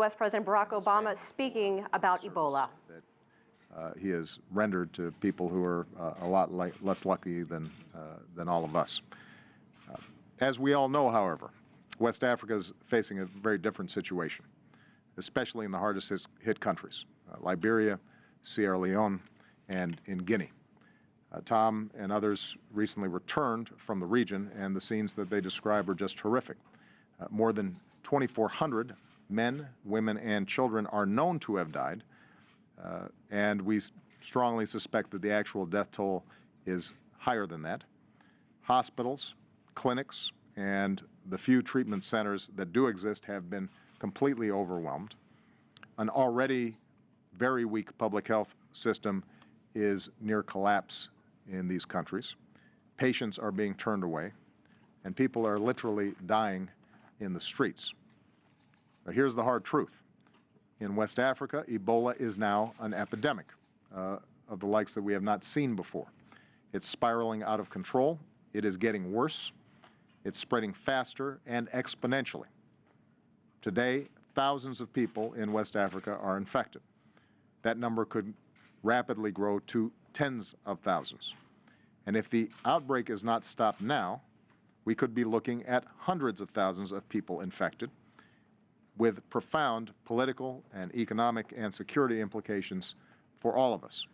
U.S. President Barack Obama speaking about Ebola. That he has rendered to people who are a lot less lucky than all of us. As we all know, however, West Africa is facing a very different situation, especially in the hardest hit countries, Liberia, Sierra Leone, and in Guinea. Tom and others recently returned from the region, and the scenes that they describe are just horrific. More than 2,400 men, women, and children are known to have died, and we strongly suspect that the actual death toll is higher than that. Hospitals, clinics, and the few treatment centers that do exist have been completely overwhelmed. An already very weak public health system is near collapse in these countries. Patients are being turned away, and people are literally dying in the streets. Now, here's the hard truth. In West Africa, Ebola is now an epidemic of the likes that we have not seen before. It's spiraling out of control. It is getting worse. It's spreading faster and exponentially. Today, thousands of people in West Africa are infected. That number could rapidly grow to tens of thousands. And if the outbreak is not stopped now, we could be looking at hundreds of thousands of people infected, with profound political and economic and security implications for all of us.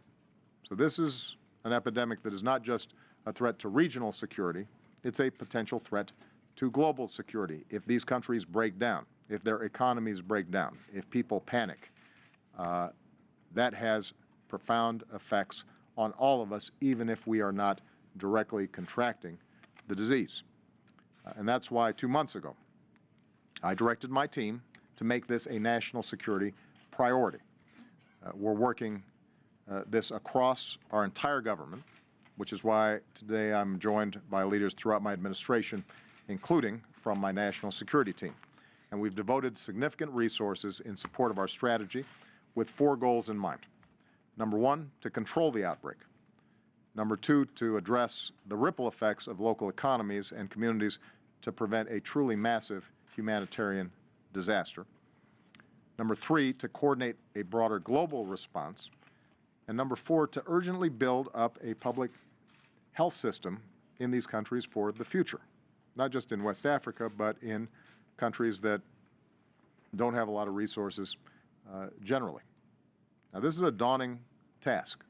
So this is an epidemic that is not just a threat to regional security, it's a potential threat to global security. If these countries break down, if their economies break down, if people panic, that has profound effects on all of us, even if we are not directly contracting the disease. And that's why 2 months ago, I directed my team to make this a national security priority. We're working this across our entire government, which is why today I'm joined by leaders throughout my administration, including from my national security team. And we've devoted significant resources in support of our strategy with 4 goals in mind. Number 1, to control the outbreak. Number 2, to address the ripple effects of local economies and communities to prevent a truly massive humanitarian disaster. Number 3, to coordinate a broader global response. And number 4, to urgently build up a public health system in these countries for the future, not just in West Africa, but in countries that don't have a lot of resources generally. Now, this is a daunting task,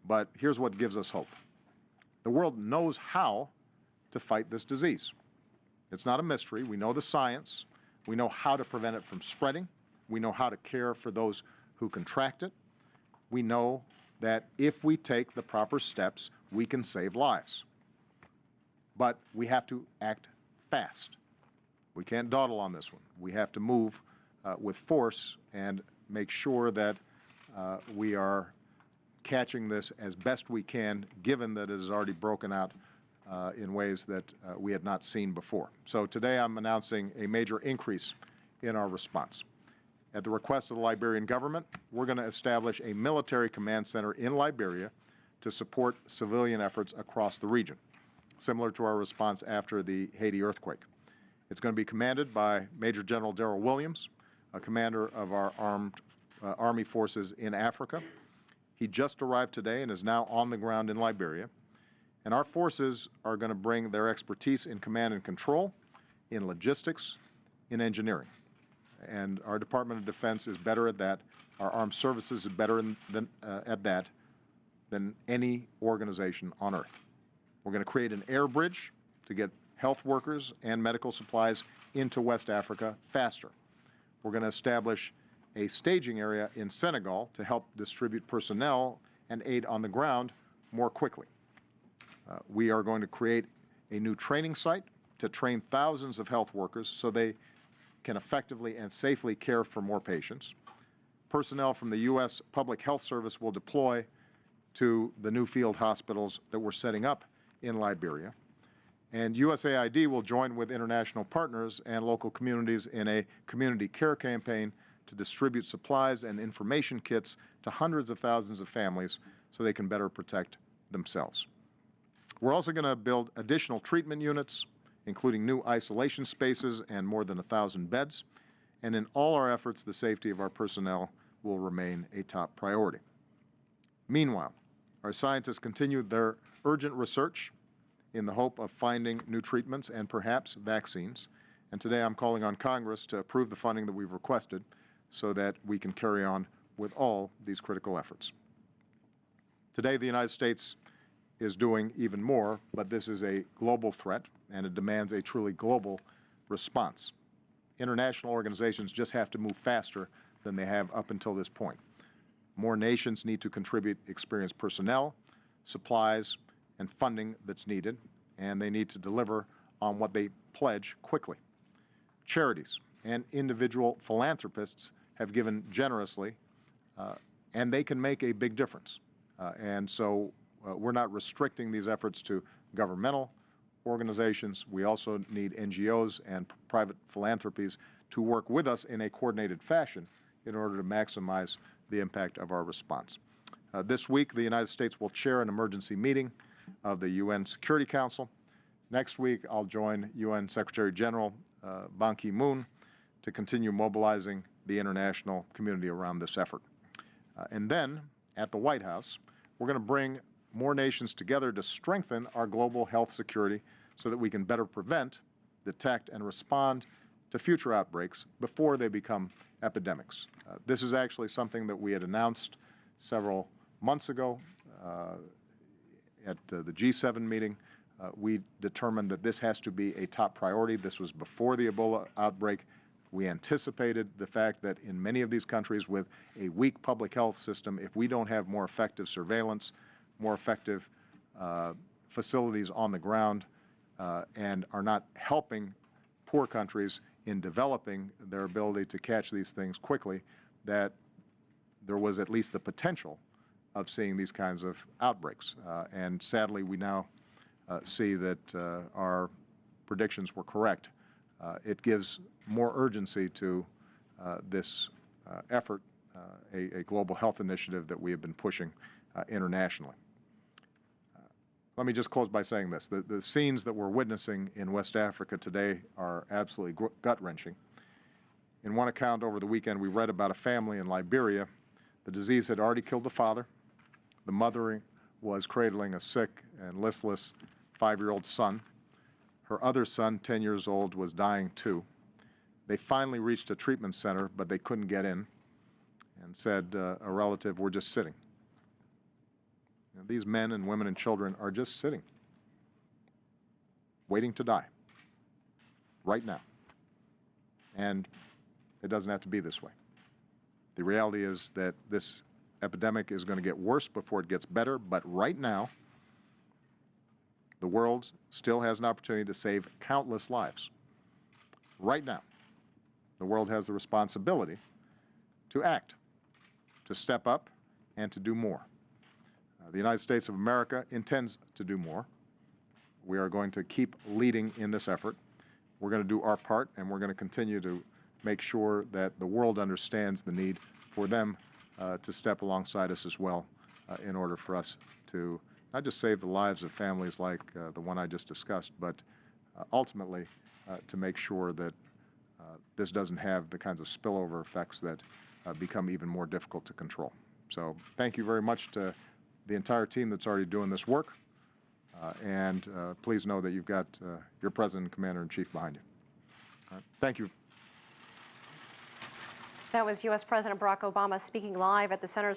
but here's what gives us hope. The world knows how to fight this disease. It's not a mystery. We know the science. We know how to prevent it from spreading. We know how to care for those who contract it. We know that if we take the proper steps, we can save lives. But we have to act fast. We can't dawdle on this one. We have to move with force and make sure that we are catching this as best we can, given that it has already broken out in ways that we had not seen before. So today I'm announcing a major increase in our response. At the request of the Liberian government, we're going to establish a military command center in Liberia to support civilian efforts across the region, similar to our response after the Haiti earthquake. It's going to be commanded by Major General Darrell Williams, a commander of our armed Army forces in Africa. He just arrived today and is now on the ground in Liberia. And our forces are going to bring their expertise in command and control, in logistics, in engineering. And our Department of Defense is better at that. Our armed services is better at that than any organization on earth. We're going to create an air bridge to get health workers and medical supplies into West Africa faster. We're going to establish a staging area in Senegal to help distribute personnel and aid on the ground more quickly. We are going to create a new training site to train thousands of health workers so they can effectively and safely care for more patients. Personnel from the U.S. Public Health Service will deploy to the new field hospitals that we're setting up in Liberia. And USAID will join with international partners and local communities in a community care campaign to distribute supplies and information kits to hundreds of thousands of families so they can better protect themselves. We're also going to build additional treatment units, including new isolation spaces and more than 1,000 beds. And in all our efforts, the safety of our personnel will remain a top priority. Meanwhile, our scientists continue their urgent research in the hope of finding new treatments and perhaps vaccines. And today I'm calling on Congress to approve the funding that we've requested so that we can carry on with all these critical efforts. Today, the United States is doing even more, but this is a global threat, and it demands a truly global response. International organizations just have to move faster than they have up until this point. More nations need to contribute experienced personnel, supplies, and funding that's needed, and they need to deliver on what they pledge quickly. Charities and individual philanthropists have given generously, and they can make a big difference. And so we're not restricting these efforts to governmental organizations. We also need NGOs and private philanthropies to work with us in a coordinated fashion in order to maximize the impact of our response. This week, the United States will chair an emergency meeting of the UN Security Council. Next week, I'll join UN Secretary General Ban Ki-moon to continue mobilizing the international community around this effort. And then, at the White House, we're going to bring more nations together to strengthen our global health security so that we can better prevent, detect, and respond to future outbreaks before they become epidemics. This is actually something that we had announced several months ago at the G7 meeting. We determined that this has to be a top priority. This was before the Ebola outbreak. We anticipated the fact that in many of these countries with a weak public health system, if we don't have more effective surveillance, more effective facilities on the ground, and are not helping poor countries in developing their ability to catch these things quickly, that there was at least the potential of seeing these kinds of outbreaks. And sadly, we now see that our predictions were correct. It gives more urgency to this effort, a global health initiative that we have been pushing internationally. Let me just close by saying this. The scenes that we're witnessing in West Africa today are absolutely gut-wrenching. In one account over the weekend, we read about a family in Liberia. The disease had already killed the father. The mother was cradling a sick and listless 5-year-old son. Her other son, 10 years old, was dying too. They finally reached a treatment center, but they couldn't get in, and said, a relative, "We're just sitting." You know, these men and women and children are just sitting, waiting to die, right now. And it doesn't have to be this way. The reality is that this epidemic is going to get worse before it gets better, but right now, the world still has an opportunity to save countless lives. Right now, the world has the responsibility to act, to step up, and to do more. The United States of America intends to do more. We are going to keep leading in this effort. We're going to do our part, and we're going to continue to make sure that the world understands the need for them to step alongside us as well in order for us to not just save the lives of families like the one I just discussed, but ultimately to make sure that this doesn't have the kinds of spillover effects that become even more difficult to control. So thank you very much to the entire team that's already doing this work, and please know that you've got your President and Commander-in-Chief behind you. Thank you. That was U.S. President Barack Obama speaking live at the Centers